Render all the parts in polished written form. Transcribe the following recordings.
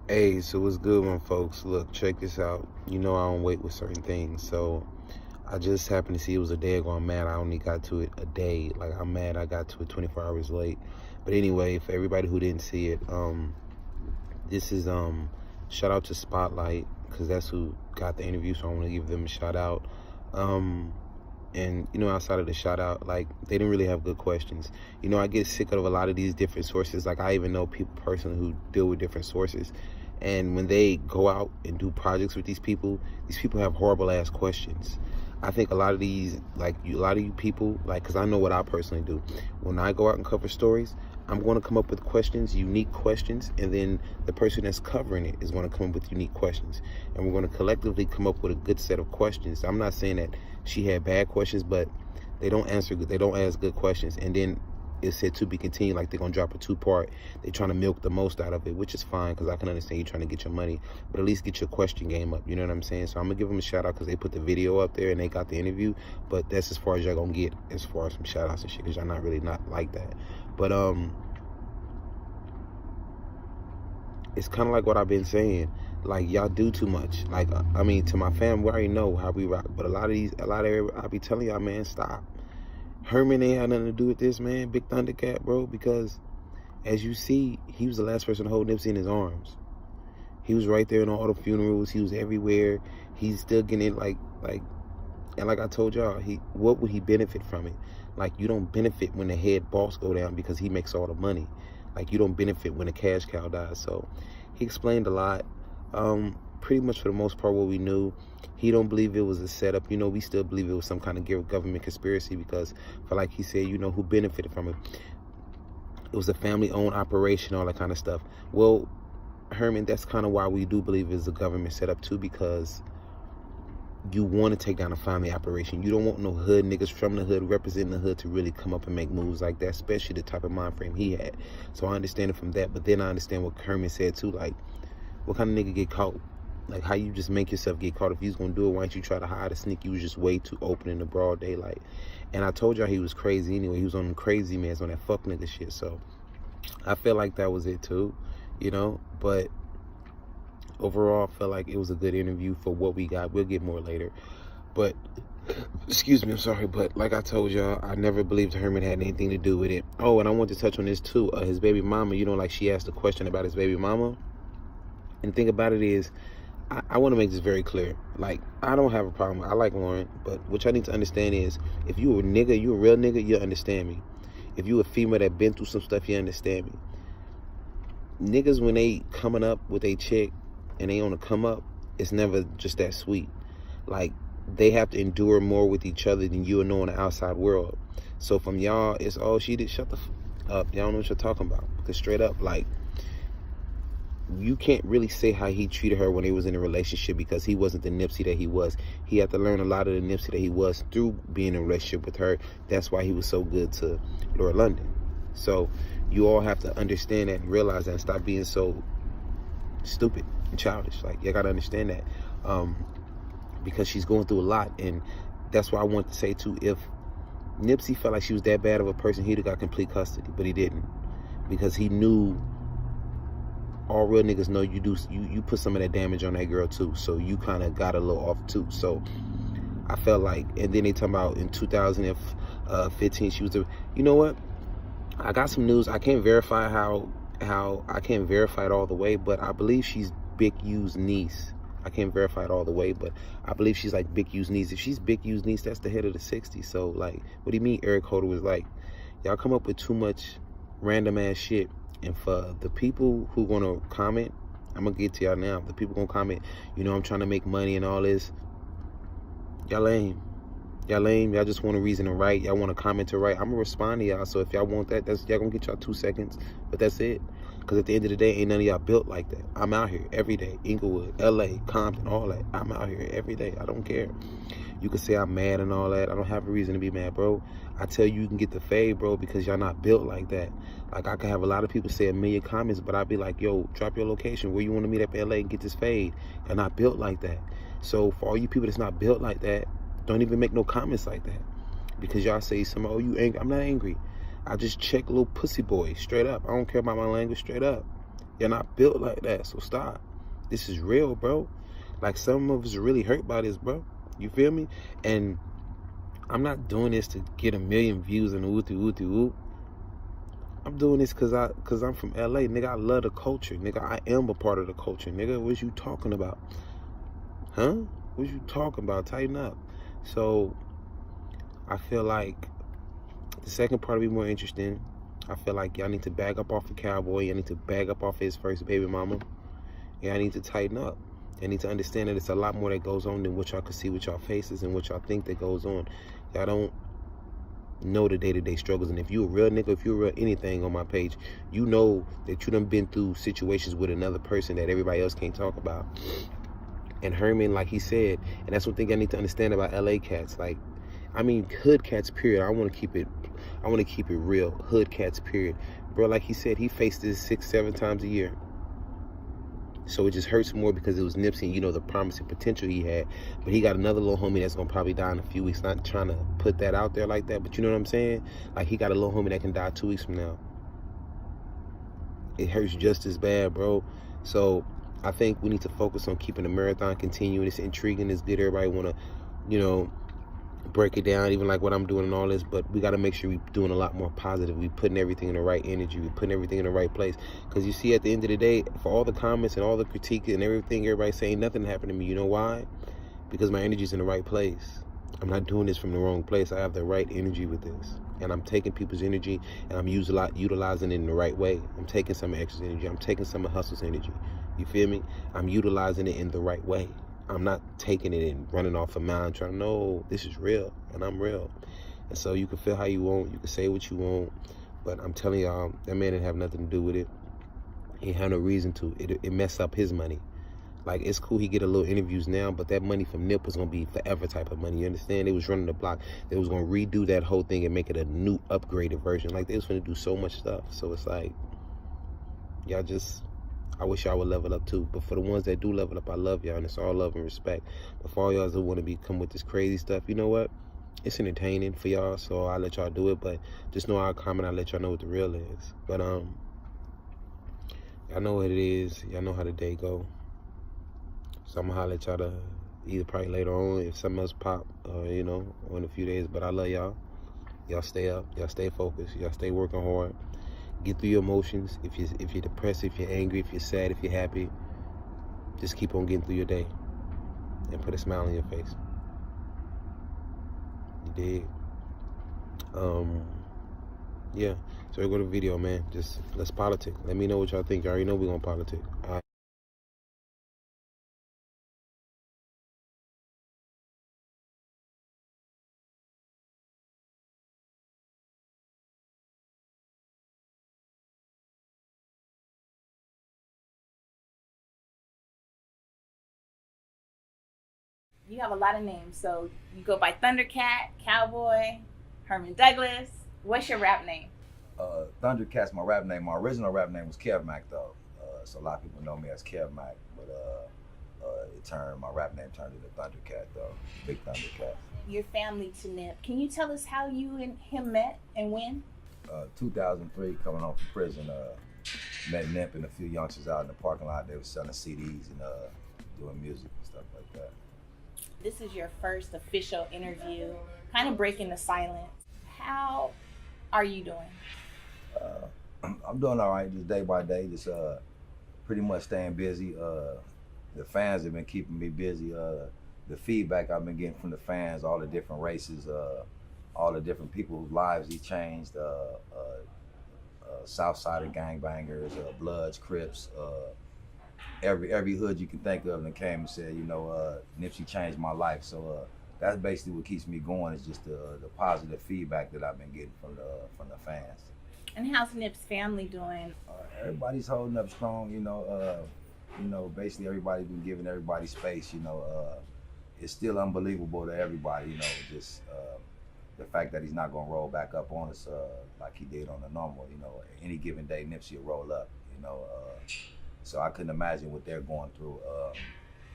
Hey, so what's good, my folks? Look, check this out. You know I don't wait with certain things, so I just happened to see it was a day ago. I'm mad I only got to it a day. Like, I'm mad I got to it 24 hours late. But anyway, for everybody who didn't see it, this is shout out to Spotlight, because that's who got the interview, so I want to give them a shout out. And outside of the shout out, like, they didn't really have good questions. I get sick of a lot of these different sources. Like, I even know people personally who deal with different sources, and when they go out and do projects with these people have horrible ass questions. I think a lot of these, like, a lot of you people, like, because I know what I personally do. When I go out and cover stories, I'm going to come up with questions, unique questions, and then the person that's covering it is going to come up with unique questions. And we're going to collectively come up with a good set of questions. I'm not saying that she had bad questions, but they don't answer good, they don't ask good questions. And then it said to be continued, like they're gonna drop a 2-part. They're trying to milk the most out of it, which is fine, because I can understand you trying to get your money, but at least get your question game up. You know what I'm saying? So I'm gonna give them a shout out because they put the video up there and they got the interview. But that's as far as y'all gonna get as far as some shout outs and shit, because y'all not really not like that. But it's kind of like what I've been saying. Like, y'all do too much. Like, I mean, to my fam, we already know how we rock. But I be telling y'all, man, stop. Herman ain't had nothing to do with this, man. Big Thundercat, bro, because as you see, he was the last person to hold Nipsey in his arms. He was right there in all the funerals. He was everywhere. He's still getting it, and like I told y'all, what would he benefit from it? Like, you don't benefit when the head boss go down because he makes all the money. Like, you don't benefit when a cash cow dies. So he explained a lot. Pretty much for the most part what we knew. He don't believe it was a setup. We still believe it was some kind of government conspiracy, because for, like he said, who benefited from it. It was a family-owned operation, all that kind of stuff. Well, Herman, that's kind of why we do believe it's a government setup too, because you want to take down a family operation. You don't want no hood niggas from the hood representing the hood to really come up and make moves like that, especially the type of mind frame he had. So I understand it from that, but then I understand what Herman said too. Like, what kind of nigga get caught? Like, how you just make yourself get caught? If you was gonna do it, why don't you try to hide or sneak? You was just way too open in the broad daylight. And I told y'all he was crazy anyway. He was on the crazy mans, on that fuck nigga shit. So I feel like that was it too, But overall, I felt like it was a good interview for what we got. We'll get more later. But, excuse me, I'm sorry. But like I told y'all, I never believed Herman had anything to do with it. Oh, and I want to touch on this too. His baby mama, like she asked a question about his baby mama. And the thing about it is, I want to make this very clear. Like, I don't have a problem. I like Lauren, but what y'all need to understand is, if you a nigga, you a real nigga, you'll understand me. If you a female that been through some stuff, you understand me. Niggas, when they coming up with a chick and they on a come up, it's never just that sweet. Like, they have to endure more with each other than you know in the outside world. So from y'all, it's, oh, she did, shut the up. Y'all know what you're talking about. Because straight up, like, you can't really say how he treated her when they was in a relationship, because he wasn't the Nipsey that he was. He had to learn a lot of the Nipsey that he was through being in a relationship with her. That's why he was so good to Laura London. So you all have to understand that and realize that, and stop being so stupid and childish. Like, you gotta understand that, because she's going through a lot. And that's why I want to say too, if Nipsey felt like she was that bad of a person, he'd have got complete custody, but he didn't, because he knew, all real niggas know, you put some of that damage on that girl too, so you kind of got a little off too. So I felt like, and then they talking about in 2015 she was you know what, I got some news. I can't verify how I can't verify it all the way, but I believe she's Big U's niece. I can't verify it all the way, but I believe she's like Big U's niece. If she's Big U's niece, that's the head of the 60s. So, like, what do you mean Eric Holder was like, y'all come up with too much random ass shit? And for the people who gonna comment, I'm gonna get to y'all now. The people gonna comment, I'm trying to make money and all this. Y'all lame. Y'all lame. Y'all just want a reason to write. Y'all want a comment to write. I'm gonna respond to y'all. So if y'all want that, y'all gonna get y'all 2 seconds. But that's it. Because at the end of the day, ain't none of y'all built like that. I'm out here every day. Inglewood, LA, Compton, all that. I'm out here every day. I don't care. You can say I'm mad and all that. I don't have a reason to be mad, bro. I tell you can get the fade, bro, because y'all not built like that. Like, I can have a lot of people say a million comments, but I'd be like, yo, drop your location. Where you want to meet up in LA and get this fade? Y'all not built like that. So for all you people that's not built like that, don't even make no comments like that. Because y'all say something, oh, you angry. I'm not angry. I just check little pussy boy, straight up. I don't care about my language, straight up. You're not built like that, so stop. This is real, bro. Like, some of us are really hurt by this, bro. You feel me? And I'm not doing this to get a million views and whoop. I'm doing this cause I'm from LA, nigga. I love the culture, nigga. I am a part of the culture, nigga. What you talking about? Huh? What you talking about? Tighten up. So I feel like the second part will be more interesting. I feel like y'all need to bag up off the cowboy. Y'all need to bag up off his first baby mama. Y'all need to tighten up. Y'all need to understand that it's a lot more that goes on than what y'all can see with y'all faces and what y'all think that goes on. Y'all don't know the day-to-day struggles. And if you a real nigga, if you a real anything on my page, you know that you done been through situations with another person that everybody else can't talk about. And Herman, like he said, and that's one thing I need to understand about LA cats. Like, I mean, hood cats, period. I want to keep it real. Hood cats, period. Bro, like he said, he faced this 6-7 times a year. So it just hurts more because it was Nipsey, you know, the promising potential he had. But he got another little homie that's going to probably die in a few weeks. Not trying to put that out there like that, but you know what I'm saying? Like, he got a little homie that can die 2 weeks from now. It hurts just as bad, bro. So I think we need to focus on keeping the marathon continuing. It's intriguing. It's good. Everybody want to, you know, break it down, even like what I'm doing and all this, but we got to make sure we're doing a lot more positive. We putting everything in the right energy. We putting everything in the right place. Because you see, at the end of the day, for all the comments and all the critique and everything, everybody saying nothing happened to me. You know why? Because my energy's in the right place. I'm not doing this from the wrong place. I have the right energy with this. And I'm taking people's energy and I'm utilizing it in the right way. I'm taking some of X's energy. I'm taking some of Hustle's energy. You feel me? I'm utilizing it in the right way. I'm not taking it and running off a mountain trying to know this is real and I'm real. And so you can feel how you want, you can say what you want, but I'm telling y'all, that man didn't have nothing to do with it. He had no reason to. It messed up his money. Like, it's cool he get a little interviews now, but that money from Nip was gonna be forever type of money. You understand? They was running the block. They was gonna redo that whole thing and make it a new upgraded version. Like, they was gonna do so much stuff. So it's like, y'all just, I wish y'all would level up too. But for the ones that do level up, I love y'all, and it's all love and respect. But for all y'all that want to come with this crazy stuff, you know what? It's entertaining for y'all, so I'll let y'all do it. But just know I'll comment, I'll let y'all know what the real is. But y'all know what it is. Y'all know how the day go. So I'm gonna holler at y'all to either probably later on if something else pop, you know, or in a few days. But I love y'all. Y'all stay up. Y'all stay focused. Y'all stay working hard. Get through your emotions. If you're depressed, if you're angry, if you're sad, if you're happy, just keep on getting through your day and put a smile on your face. You dig? Yeah. So we go to video, man. Just let's politic. Let me know what y'all think. You already know we're gonna politic. All right. You have a lot of names, so you go by Thundercat, Cowboy, Herman Douglas. What's your rap name? Thundercat's my rap name. My original rap name was Kev Mac though, so a lot of people know me as Kev Mac, but my rap name turned into Thundercat though, Big Thundercat. Your family to Nip. Can you tell us how you and him met and when? 2003, coming home from prison, met Nip and a few youngsters out in the parking lot. They were selling CDs and doing music and stuff like that. This is your first official interview, kind of breaking the silence. How are you doing? I'm doing all right, just day by day, just pretty much staying busy. The fans have been keeping me busy. The feedback I've been getting from the fans, all the different races, all the different people whose lives he changed, Southside gangbangers, Bloods, Crips, every hood you can think of, and came and said, you know, Nipsey changed my life. So that's basically what keeps me going, is just the positive feedback that I've been getting from the fans. And how's Nip's family doing? Everybody's holding up strong, you know, basically everybody's been giving everybody space, you know. It's still unbelievable to everybody, you know, just the fact that he's not gonna roll back up on us like he did on the normal, you know. Any given day, Nipsey will roll up, you know. So I couldn't imagine what they're going through.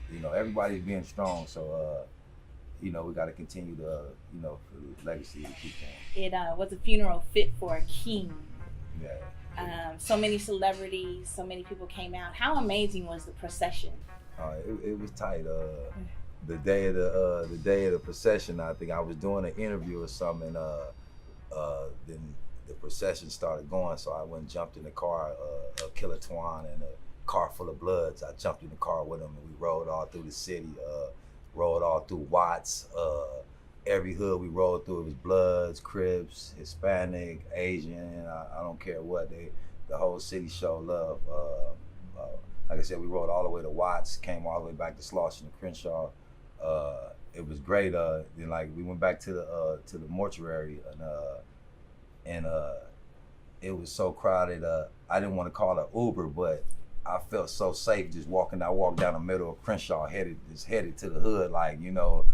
You know, everybody's being strong, so you know, we got to continue to, you know, for the legacy to keep going. It was a funeral fit for a king. Yeah, So many celebrities, so many people came out. How amazing was the procession? It was tight. The day of the procession, I think I was doing an interview or something, and then the procession started going. So I went and jumped in the car, Killer Twan and a car full of Bloods. I jumped in the car with him, and we rode all through the city, rode all through Watts. Every hood we rode through, it was Bloods, Crips, Hispanic, Asian. I don't care what. The whole city showed love. Like I said, we rode all the way to Watts, came all the way back to Slauson and Crenshaw. It was great. Then like we went back to the mortuary, and it was so crowded. I didn't want to call it Uber, but I felt so safe just walking. I walked down the middle of Crenshaw, headed to the hood, like, you know,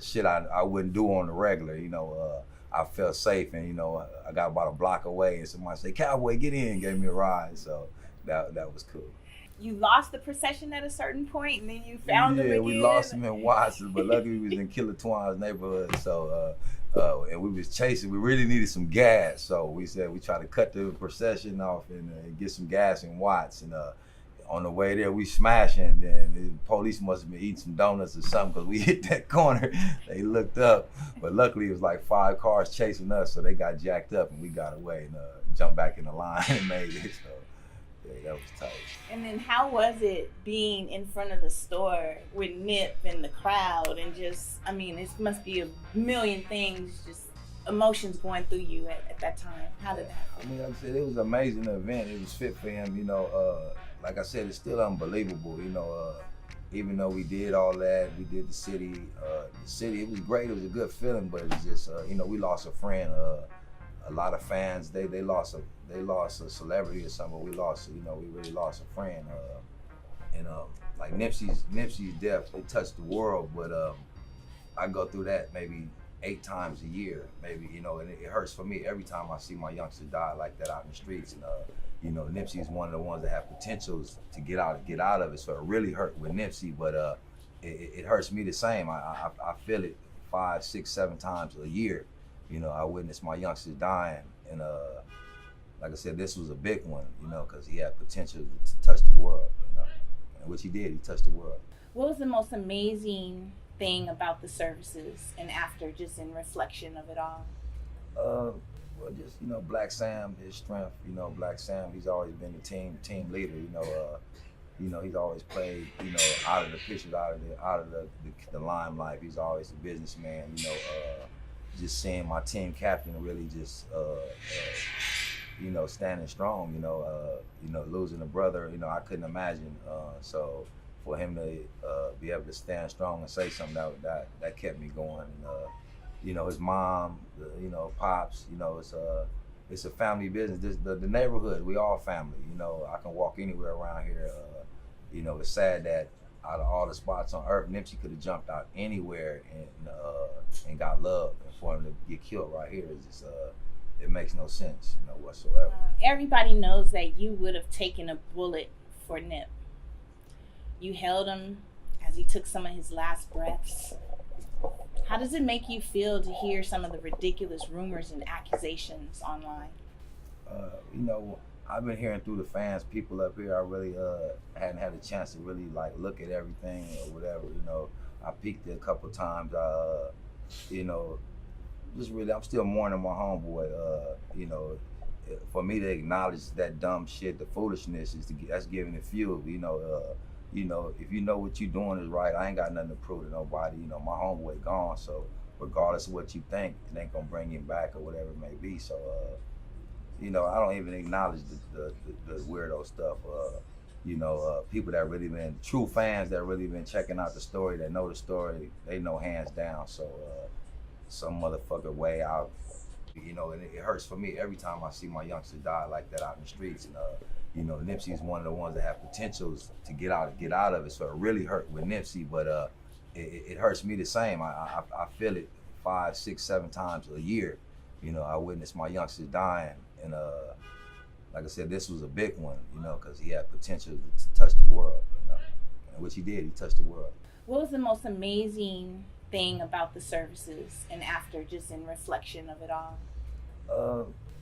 shit I wouldn't do on the regular. You know, I felt safe, and you know, I got about a block away, and somebody said, "Cowboy, get in," gave me a ride. So that was cool. You lost the procession at a certain point, and then you found them again. Yeah, we lost them in Watson, but luckily we was in Killer Twan's neighborhood. So, and we was chasing. We really needed some gas, so we said we try to cut the procession off and get some gas in Watts. And on the way there, we smashing. And the police must have been eating some donuts or something because we hit that corner. They looked up, but luckily it was like 5 cars chasing us, so they got jacked up and we got away and jumped back in the line and made it. So. Yeah, that was tight. And then how was it being in front of the store with Nip and the crowd and just, I mean, it must be a million things, just emotions going through you at that time. How did that happen? I mean, like I said, it was an amazing event. It was fit for him, you know. Like I said, it's still unbelievable, you know. Even though we did all that, we did the city, it was great. It was a good feeling, but it was just, you know, we lost a friend. A lot of fans, they lost a celebrity or something. We really lost a friend. Like Nipsey's death, it touched the world. But I go through that maybe 8 times a year, maybe, you know, and it hurts for me every time I see my youngster die like that out in the streets. And you know, Nipsey's one of the ones that have potentials to get out of it. So it really hurt with Nipsey, but it hurts me the same. I feel it 5, 6, 7 times a year. You know, I witnessed my youngsters dying, and like I said, this was a big one, you know, because he had potential to touch the world, you know, and which he did. He touched the world. What was the most amazing thing about the services and after, just in reflection of it all? Well, just, you know, Black Sam, his strength. You know, Black Sam, he's always been the team leader. You know, he's always played, you know, out of the pictures, out of the limelight. He's always a businessman. You know. Just seeing my team captain really just, you know, standing strong, you know, losing a brother, you know, I couldn't imagine. So for him to be able to stand strong and say something, that kept me going. And, you know, his mom, you know, pops, you know, it's a family business. The neighborhood, we all family. You know, I can walk anywhere around here. You know, it's sad that out of all the spots on earth, Nipsey could have jumped out anywhere and got love. And for him to get killed right here is just, it makes no sense, you know, whatsoever. Everybody knows that you would have taken a bullet for Nip. You held him as he took some of his last breaths. How does it make you feel to hear some of the ridiculous rumors and accusations online? You know, I've been hearing through the fans, people up here, I really hadn't had a chance to really like look at everything or whatever, you know. I peeked it a couple times, you know, just really, I'm still mourning my homeboy. You know, for me to acknowledge that dumb shit, the foolishness, that's giving it fuel. You know, if you know what you're doing is right, I ain't got nothing to prove to nobody. You know, my homeboy gone, so regardless of what you think, it ain't gonna bring him back or whatever it may be. So, you know, I don't even acknowledge the weirdo stuff. You know, people that really been true fans that really been checking out the story, that know the story, they know hands down. So some motherfucker way out, you know, and it hurts for me every time I see my youngster die like that out in the streets. And you know, Nipsey's one of the ones that have potentials to get out of it. So it really hurt with Nipsey, but it hurts me the same. I feel it 5, 6, 7 times a year. You know, I witnessed my youngsters dying, and like I said, this was a big one, you know, because he had potential to touch the world, you know, and which he did. He touched the world. What was the most amazing thing about the services and after, just in reflection of it all?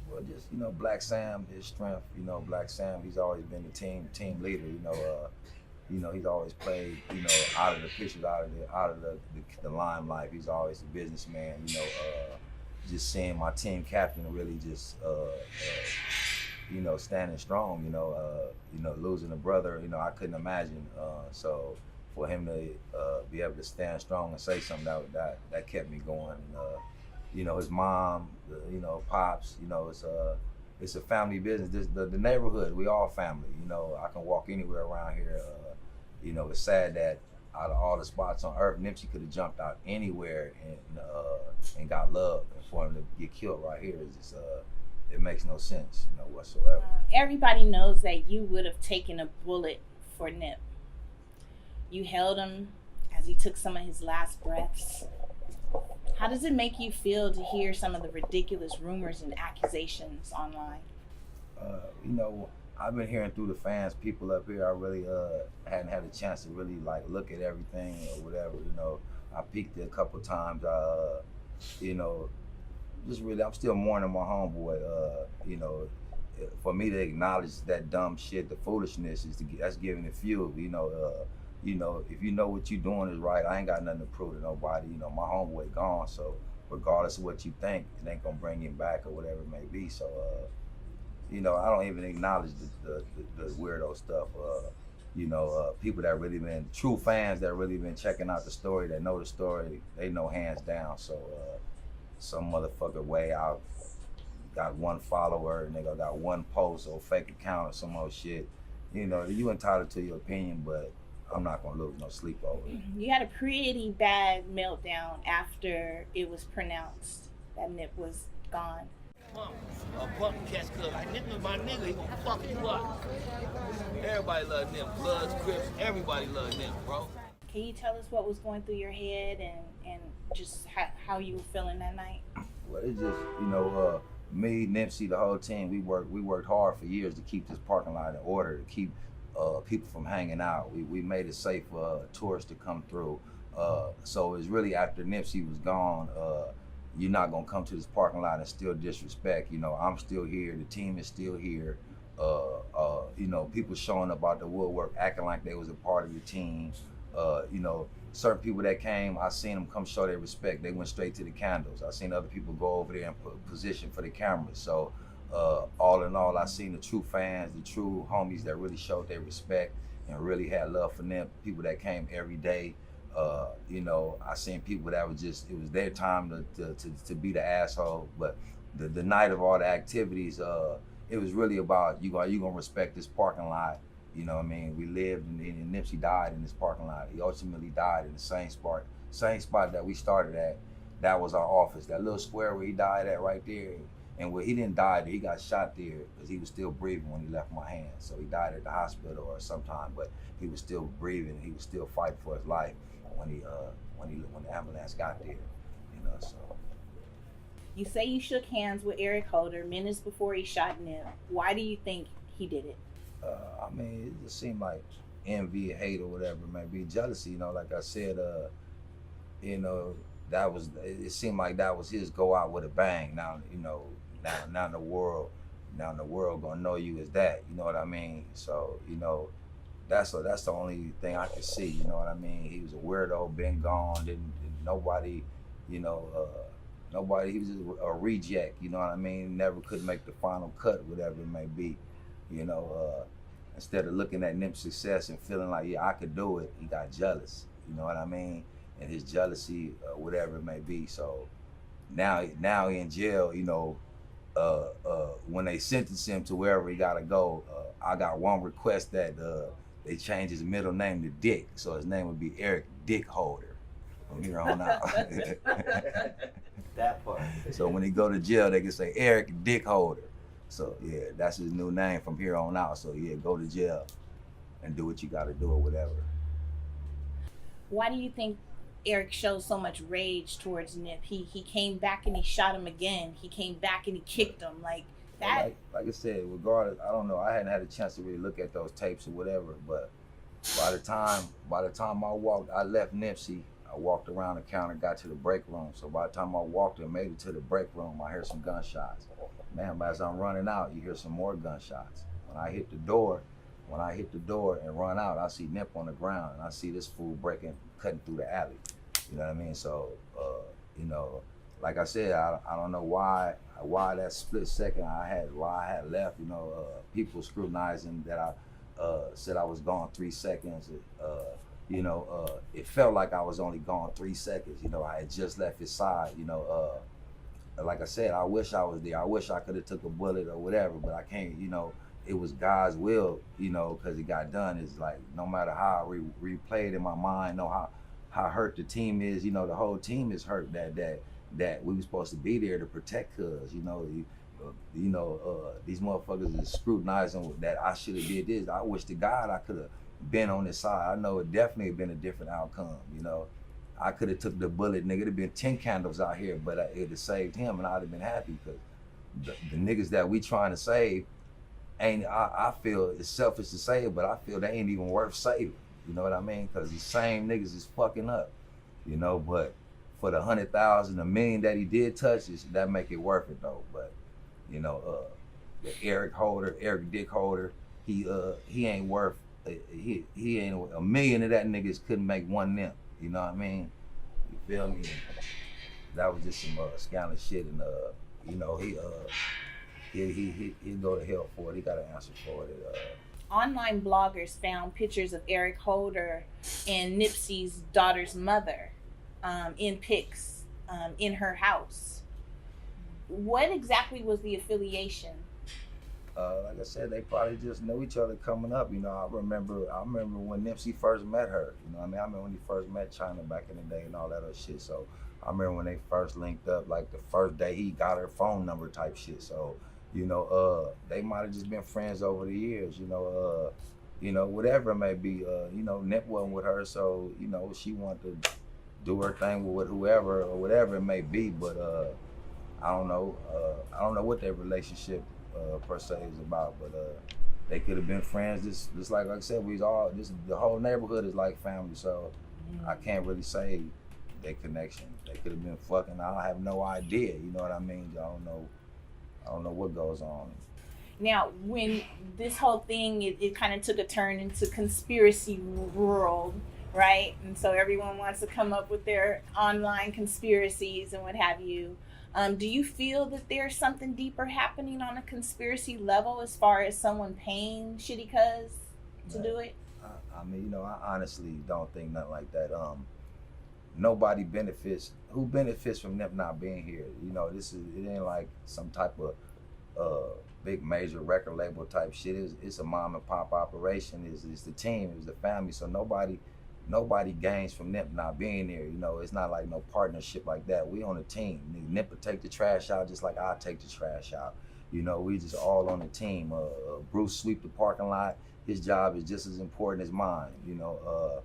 Well, just Black Sam, his strength. Black Sam, he's always been the team leader. He's always played, out of the pictures, out of the limelight. He's always a businessman. Just seeing my team captain really just, standing strong. Losing a brother, I couldn't imagine. So for him to be able to stand strong and say something that kept me going. His mom, pops, it's a family business. The neighborhood, we all family. I can walk anywhere around here. It's sad that out of all the spots on earth, Nipsey could have jumped out anywhere and got love. And for him to get killed right here is just, it makes no sense, whatsoever. Everybody knows that you would have taken a bullet for Nip. You held him as he took some of his last breaths. How does it make you feel to hear some of the ridiculous rumors and accusations online? I've been hearing through the fans, people up here. I really hadn't had a chance to really look at everything or whatever. I peeked it a couple times. Just really, I'm still mourning my homeboy. For me to acknowledge that dumb shit, the foolishness that's giving it fuel. If you know what you're doing is right, I ain't got nothing to prove to nobody. My homeboy gone, so regardless of what you think, it ain't gonna bring him back or whatever it may be. So, I don't even acknowledge the weirdo stuff. People that really been true fans that really been checking out the story, that know the story, they know hands down. So, some motherfucker way out got one follower and they got one post or fake account or some old shit. You entitled to your opinion, but I'm not gonna lose no sleep over it. You had a pretty bad meltdown after it was pronounced that Nip was gone. A punk catch club. Like, nigga, my nigga, he gonna fuck you up. Everybody love Nip. Bloods, Crips, everybody love Nip, bro. Can you tell us what was going through your head and just how you were feeling that night? Well, it's just, me, Nipsey, the whole team, we worked hard for years to keep this parking lot in order, to keep people from hanging out. We made it safe for tourists to come through. So it's really after Nipsey was gone, you're not gonna come to this parking lot and still disrespect. I'm still here, the team is still here. People showing up out the woodwork, acting like they was a part of the team. Certain people that came, I seen them come show their respect. They went straight to the candles. I seen other people go over there and put position for the cameras. So all in all, I seen the true fans, the true homies that really showed their respect and really had love for them. People that came every day. I seen people that was just, it was their time to be the asshole. But the night of all the activities, it was really about you gonna respect this parking lot. We lived and Nipsey died in this parking lot. He ultimately died in the same spot that we started at. That was our office, that little square where he died at right there. And where he didn't die there, he got shot there because he was still breathing when he left my hands. So he died at the hospital or sometime, but he was still breathing. He was still fighting for his life when the ambulance got there. So. You say you shook hands with Eric Holder minutes before he shot Nip. Why do you think he did it? It just seemed like envy, hate, or whatever it may be, jealousy. Like I said, it seemed like that was his go out with a bang. Now the world gonna know you as that. You know what I mean? So that's the only thing I could see. You know what I mean? He was a weirdo, been gone, didn't nobody, nobody. He was just a reject. You know what I mean? Never could make the final cut, whatever it may be. Instead of looking at Nip's success and feeling like, yeah, I could do it, he got jealous. You know what I mean? And his jealousy, whatever it may be. So now he in jail. When they sentence him to wherever he gotta go, I got one request that they change his middle name to Dick, so his name would be Eric Dick Holder from here on out. That part. So when he go to jail, they can say Eric Dick Holder. So yeah, that's his new name from here on out. So yeah, go to jail and do what you gotta do or whatever. Why do you think Eric shows so much rage towards Nip? He came back and he shot him again. He came back and he kicked him like that. Like I said, regardless, I don't know. I hadn't had a chance to really look at those tapes or whatever. But by the time I left Nipsey, I walked around the counter, got to the break room. So by the time I walked and made it to the break room, I heard some gunshots. Man, as I'm running out, you hear some more gunshots. When I hit the door and run out, I see Nip on the ground, and I see this fool cutting through the alley. You know what I mean? So, you know, like I said, I don't know why that split second I had left. You know, people scrutinizing that I said I was gone 3 seconds. You know, it felt like I was only gone 3 seconds. You know, I had just left his side. You know, like I said, I wish I was there. I wish I could have took a bullet or whatever, but I can't. You know, it was God's will. You know, because it got done. It's like no matter how I replayed in my mind, know how hurt the team is. You know, the whole team is hurt that we were supposed to be there to protect cuz. You know, these motherfuckers is scrutinizing that I should have did this. I wish to God I could have been on this side. I know it definitely been a different outcome. You know, I could have took the bullet, nigga. It'd been 10 candles out here, but it'd have saved him, and I'd have been happy because the niggas that we trying to save ain't. I feel it's selfish to say it, but I feel they ain't even worth saving. You know what I mean? Because these same niggas is fucking up. You know, but for the 100,000, $1 million that he did touch, that make it worth it though. But you know, the Eric Dick Holder, he ain't worth. He ain't $1 million of that niggas couldn't make one nip. You know what I mean? You feel me? That was just some scandalous shit, and you know he'll go to hell for it. He got an answer for it. Online bloggers found pictures of Eric Holder and Nipsey's daughter's mother in pics in her house. What exactly was the affiliation? Like I said, they probably just knew each other coming up. You know, I remember when Nipsey first met her. You know what I mean? I remember when he first met China back in the day and all that other shit. So I remember when they first linked up, like the first day he got her phone number type shit. So, you know, they might have just been friends over the years, you know, whatever it may be. You know, Nip wasn't with her, so, you know, she wanted to do her thing with whoever or whatever it may be. But I don't know what their relationship per se is about, but they could have been friends. Just like I said, the whole neighborhood is like family, so I can't really say their connection. They could have been fucking. I have no idea. You know what I mean? I don't know what goes on. Now, when this whole thing, it kind of took a turn into conspiracy world, right? And so everyone wants to come up with their online conspiracies and what have you. Do you feel that there's something deeper happening on a conspiracy level as far as someone paying Shitty Cuz to do it? I mean, you know, I honestly don't think nothing like that. Nobody benefits. Who benefits from them not being here? You know, it ain't like some type of big major record label type shit. It's a mom and pop operation. It's the team. It's the family. So nobody gains from Nip not being there. You know, it's not like no partnership like that. We on a team. Nip will take the trash out just like I take the trash out. You know, we just all on the team. Bruce sweep the parking lot. His job is just as important as mine. You know,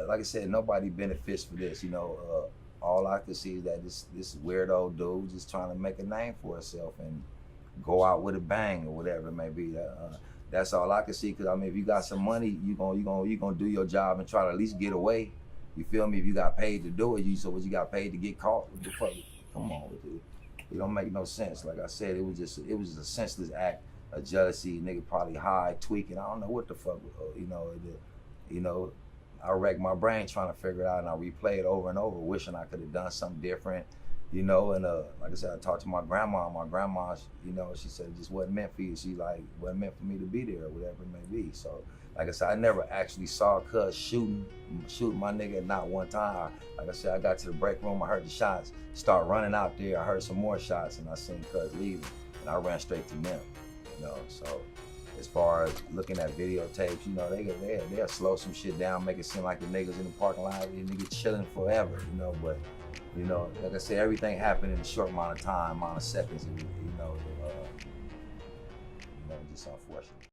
like I said, nobody benefits for this. You know, all I can see is that this weirdo dude just trying to make a name for himself and go out with a bang or whatever it may be. That's all I can see. Cause I mean, if you got some money, you gonna do your job and try to at least get away. You feel me? If you got paid to do it, so what you got paid to get caught? What the fuck? Come on, it don't make no sense. Like I said, it was a senseless act of jealousy. Nigga probably high, tweaking. I don't know what the fuck. You know, I wrecked my brain trying to figure it out, and I replay it over and over, wishing I could have done something different. You know, and like I said, I talked to my grandma. My grandma, you know, she said it just wasn't meant for you. She like, wasn't meant for me to be there or whatever it may be. So, like I said, I never actually saw Cuz shooting my nigga not one time. Like I said, I got to the break room, I heard the shots, start running out there. I heard some more shots, and I seen Cuz leaving, and I ran straight to them. You know, so as far as looking at videotapes, you know, they'll slow some shit down, make it seem like the niggas in the parking lot, the niggas chilling forever, you know, but. You know, like I said, everything happened in a short amount of time, amount of seconds, you know, just unfortunate.